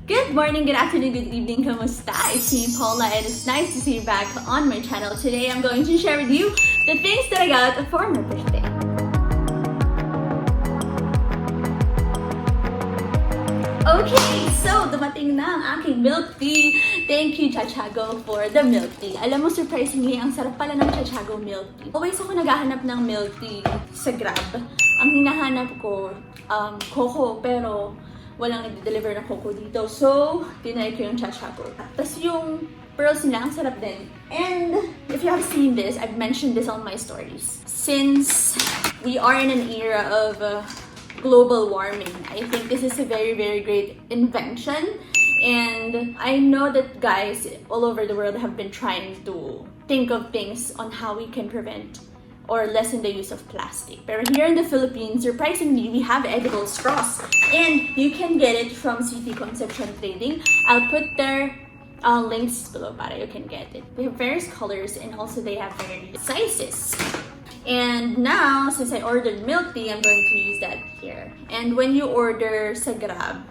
Good morning, good afternoon, good evening, kamusta? It's me, Paula, and it's nice to see you back on my channel. Today, I'm going to share with you the things that I got for my birthday. Okay, so dumating na ang aking milk tea. Thank you, Chachago, for the milk tea. Alam mo, surprisingly, ang sarap pala ng Chachago milk tea. Always ako naghahanap ng milk tea sa Grab. Ang hinahanap ko, coco, pero walang nag-deliver na coco dito. So, tinry ko yung Chachago. Tapos yung pearls nila, ang sarap din. And if you have seen this, I've mentioned this on my stories. Since we are in an era of global warming, I think this is a very, very great invention. And I know that guys all over the world have been trying to think of things on how we can prevent or lessen the use of plastic. But here in the Philippines, surprisingly, we have edible straws. And you can get it from City Concepcion Trading. I'll put their links below para you can get it. They have various colors and also they have various sizes. And now, since I ordered milk tea, I'm going to use that here. And when you order sa Grab,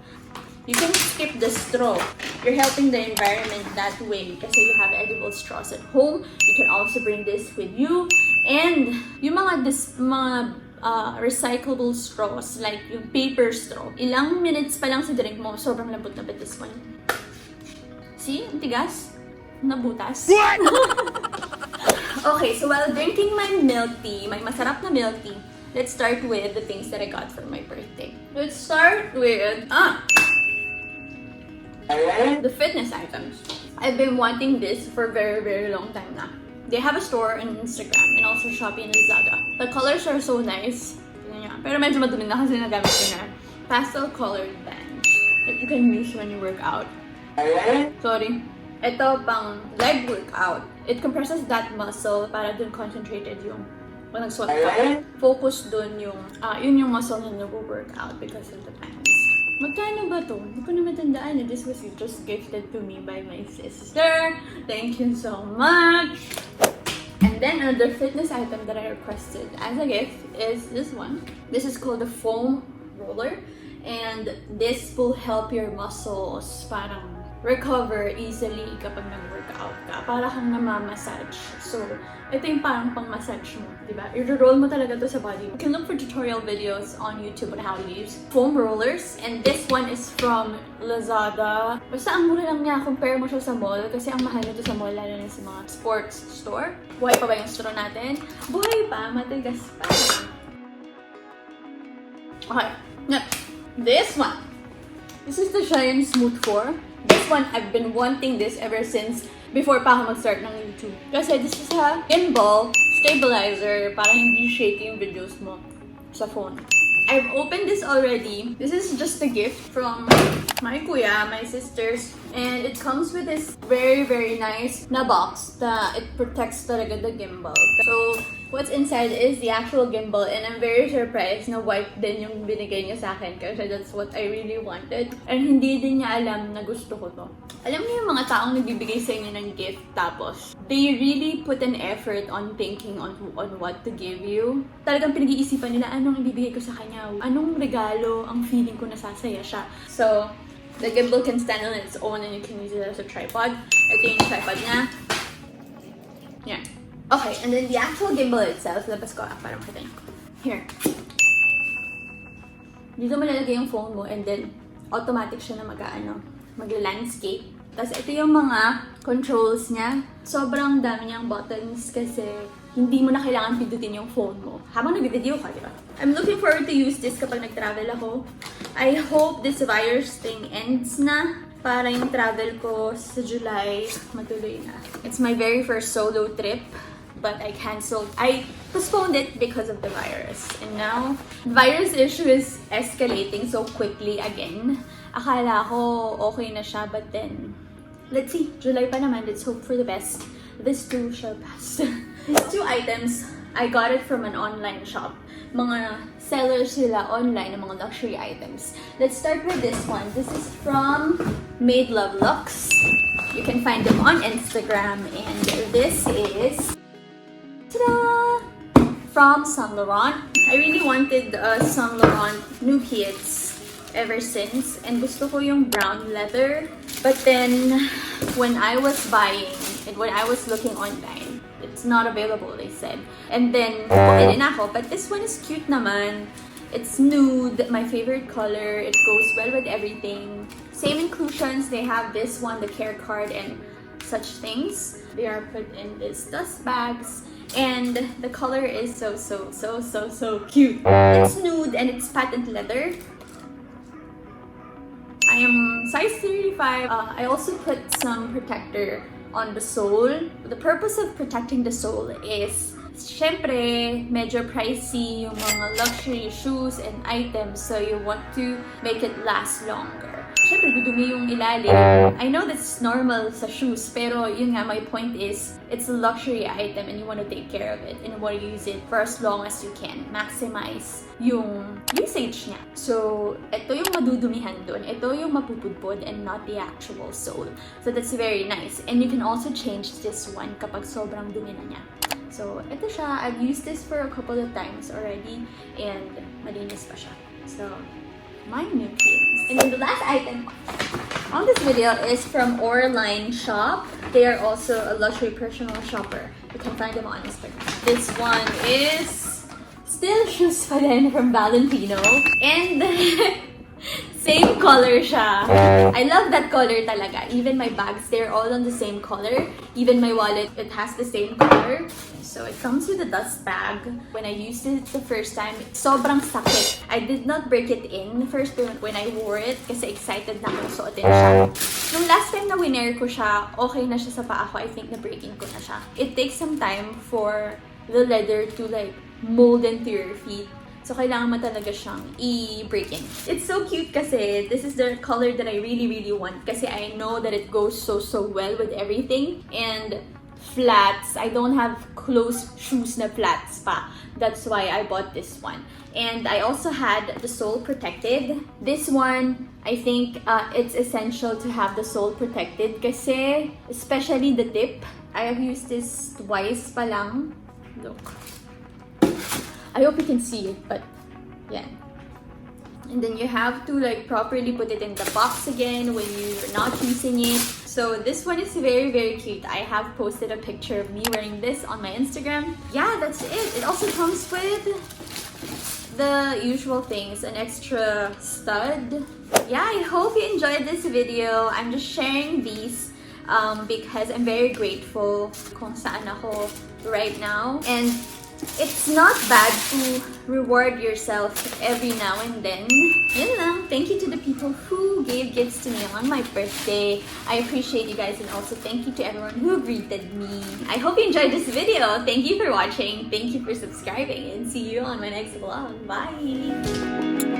you can skip the straw. You're helping the environment that way kasi you have edible straws at home. You can also bring this with you. And yung mga recyclable straws, like yung paper straw, ilang minutes pa lang sa drink mo, sobrang lambot na ba this one? See? Ang tigas? Nabutas? Okay, so while drinking my milk tea, my masarap na milk tea, let's start with the things that I got for my birthday. Let's start with the fitness items. I've been wanting this for a very, very long time now. They have a store on Instagram and also Shopee and Lazada. The colors are so nice. Pero medyo madumi na kasi nagamit ko na. Pastel colored bands that you can use when you work out. Sorry. Ito pang leg workout. It compresses that muscle para dun concentrated yung nagsuot ka. Focus dun yung yun yung muscle na nag-workout because of the pants. Magkano ba to? Hindi ko na matandaan. This was just gifted to me by my sister. Thank you so much. And then another fitness item that I requested as a gift is this one. This is called the foam roller. And this will help your muscles parang recover easily kapag nag-workout ka. Para kang namamassage. So, ito yung parang pang-massage mo, diba? I-roll mo talaga to sa body. You can look for tutorial videos on YouTube on how to use foam rollers. And this one is from Lazada. Basta ang mura lang niya, compare mo siya sa mall. Kasi ang mahal nito sa mall, lalo na sa mga sports store. Buhay pa ba yung straw natin? Buhay pa, matigas pa. Okay, next. This one. This is the Zhiyun Smooth 4. This one, I've been wanting this ever since before pa ako mag-start ng YouTube. Kasi this is a gimbal stabilizer para hindi shaky yung videos mo sa phone. I've opened this already. This is just a gift from my kuya, my sisters. And it comes with this very, very nice na box that it protects talaga the gimbal. So, what's inside is the actual gimbal. And I'm very surprised na white din yung binigay niya sa akin kasi that's what I really wanted. And hindi din niya alam na gusto ko to. Alam niyo yung mga taong nagbibigay sa inyo ng gift tapos they really put an effort on thinking on what to give you. Talagang pinag-iisipan nila anong ibibigay ko sa kanya. Anong regalo ang feeling ko nasasaya siya. So, the gimbal can stand on its own and you can use it as a tripod. Ito yung tripod niya. Yeah. Okay, and then the actual gimbal itself, labas ko para makita niyo. Here. Dito mo nalagay yung phone mo and then automatic siya na mag-landscape. Tapos ito yung mga controls niya. Sobrang dami niyang buttons kasi hindi mo na kailangan pindutin yung phone mo habang nag-video ka, di ba? I'm looking forward to use this kapag nag-travel ako. I hope this virus thing ends na para yung travel ko sa July matuloy na. It's my very first solo trip, but I postponed it because of the virus. And now, the virus issue is escalating so quickly again. Akala ko okay na siya, but then, let's see. July pa naman. Let's hope for the best. This too shall pass. These two items, I got it from an online shop. Mga sellers sila online ng mga luxury items. Let's start with this one. This is from Made Love Lux. You can find them on Instagram. And this is ta-da! From Saint Laurent. I really wanted Saint Laurent new Pieds. ever since. And gusto ko yung brown leather. But then, when I was buying, and when I was looking online, it's not available, they said. And then, bumili na ako. But this one is cute naman. It's nude, my favorite color. It goes well with everything. Same inclusions. They have this one, the care card, and such things. They are put in these dust bags. And the color is so cute. It's nude and it's patent leather. I am size 35. I also put some protector on the sole. The purpose of protecting the sole is, syempre, medyo pricey yung mga luxury shoes and items, so you want to make it last longer. Syempre, dudumi yung ilalim. I know that's normal sa shoes, pero yun nga, my point is, it's a luxury item and you want to take care of it and you want to use it for as long as you can. Maximize yung usage niya. So, ito yung madudumihan dun. Ito yung mapupudpod and not the actual sole. So, that's very nice. And you can also change this one kapag sobrang dumi na niya. So, ito siya. I've used this for a couple of times already and malinis pa siya. So, my new Pieds. And then the last item on this video is from Orline Shop. They are also a luxury personal shopper. You can find them on Instagram. This one is still shoes pa din from Valentino. And same color siya. I love that color talaga. Even my bags, they're all on the same color. Even my wallet, it has the same color. So it comes with a dust bag. When I used it the first time, sobrang sakit. I did not break it in the first time when I wore it kasi excited na akong suotin siya. Nung last time na winare ko siya, okay na siya sa paa ko. I think na-breaking ko na siya. It takes some time for the leather to like mold into your feet. So, kailangan mo talaga siyang i-break in. It's so cute kasi this is the color that I really want kasi I know that it goes so well with everything. And flats, I don't have closed shoes na flats pa. That's why I bought this one. And I also had the sole protected. This one, I think it's essential to have the sole protected kasi, especially the tip. I have used this twice pa lang. Look. I hope you can see it, but yeah. And then you have to like properly put it in the box again when you're not using it. So this one is very cute. I have posted a picture of me wearing this on my Instagram. Yeah, that's it. It also comes with the usual things, an extra stud. Yeah, I hope you enjoyed this video. I'm just sharing these because I'm very grateful kung saan ako right now. And it's not bad to reward yourself every now and then. Yun lang. Thank you to the people who gave gifts to me on my birthday. I appreciate you guys, and also thank you to everyone who greeted me. I hope you enjoyed this video. Thank you for watching. Thank you for subscribing, and see you on my next vlog. Bye!